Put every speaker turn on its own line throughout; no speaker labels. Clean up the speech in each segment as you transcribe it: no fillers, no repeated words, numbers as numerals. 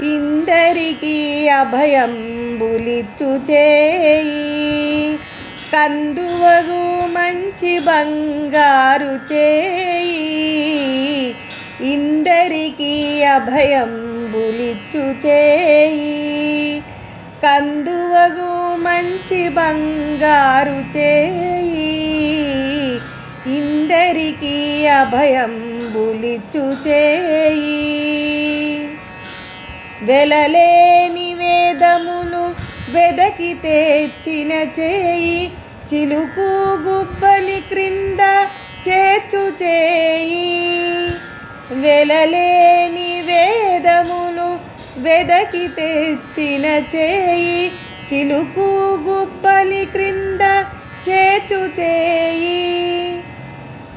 ఇందరికీ అభయంబులిచ్చు చేయి కందువగు మంచి బంగారు చేయి ఇందరికీ అభయంబులిచ్చు చేయి కందువగు మంచి బంగారు చేయి ఇందరికీ అభయంబులిచ్చు చేయి వెలలేని వేదములు వెదకి తెచ్చిన చేయి చిలుకు గుబ్బలి క్రింద చేర్చు చేయి వెలలేని వేదములు వెదకి తెచ్చిన చేయి చిలుకు గుబ్బలి క్రింద చేర్చు చేయి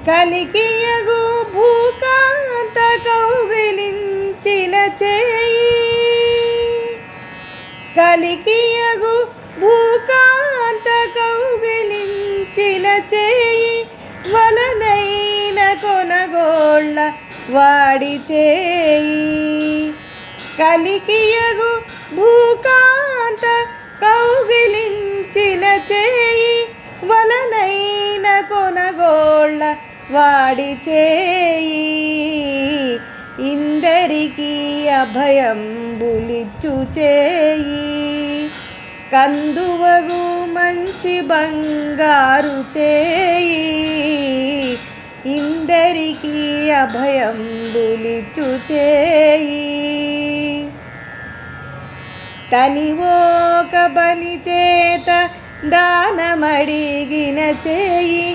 కలికియగు భూకాంత కౌగిలించిన చేయి కలికియగు భూకాంత కౌగిలించిన చేయి వలనైన కొనగోళ్ళ వాడి చేయి కలికియగు భూకాంత కౌగిలించిన చేయి వలనైన కొనగోళ్ళ వాడి చేయి ఇందరికీ అభయంబులిచ్చు చేయి కందువగు మంచి బంగారు చేయి ఇందరికీ అభయంబులిచ్చు చేయి తనివోక బలి చేత దానమడిగిన చేయి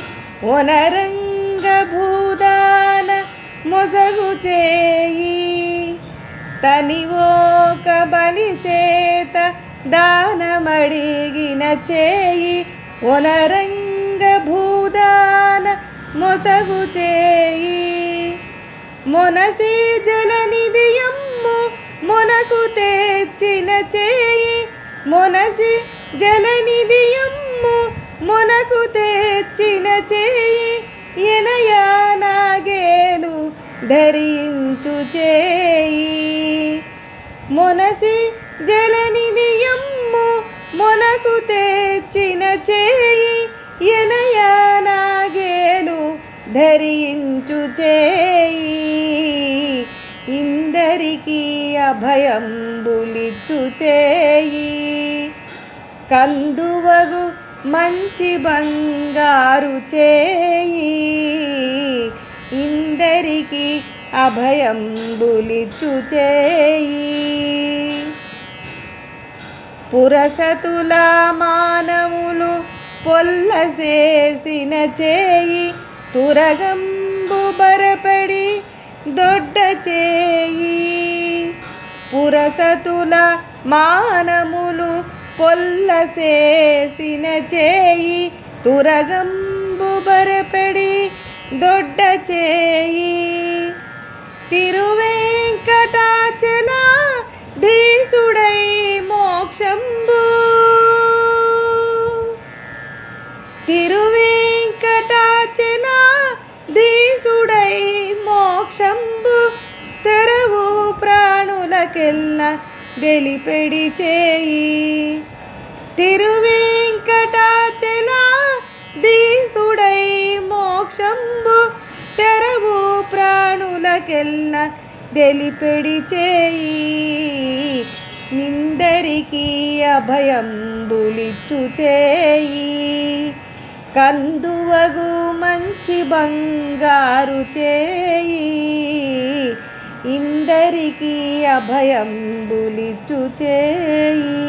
ఒనరంగ భూదాన మొదగు చేయి తనివోక బలి చేత దానమడిగిన చేయి ఒనరంగ భూదాన మొసగు చేయి మొనసి జలనిధియమ్ము మొనకు తెచ్చిన చేయి మొనసి జలనిధియమ్ము మొనకు తెచ్చిన చేయి ఎనయా నాగేలు ధరించు చేయి మొనసి జలనిధియమ్ము మొనకు తెచ్చిన చేయి ఎనయా నాగేలు ధరించు చేయి ఇందరికీ అభయంబులిచ్చు చేయి కందువగు మంచి బంగారు చేయి ఇందరికీ అభయంబులిచ్చు చేయి పురసతుల మానములు పొల్లసేసిన చేయి తురగంబు బరపడి దొడ్డ చేయి పురసతుల మానములు పొల్లసేసిన చేయి తురగంబు బరపడి దొడ్డ చేయి తిరువేంకటాచల దీసుడై మోక్షంబు తిరువేంకటాచల దీసుడై మోక్షంబు తెరవు ప్రాణులకెల్ల వెలిపెడి చేయి తిరువేంకటాచల దీసుడై మోక్షంబు తెరవు ప్రాణులకెల్ల వెలిపెడి చేయి నిందరికీ అభయంబులిచ్చు చేయి కందువగు మంచి బంగారు చేయి ఇందరికీ అభయంబులిచ్చు చేయి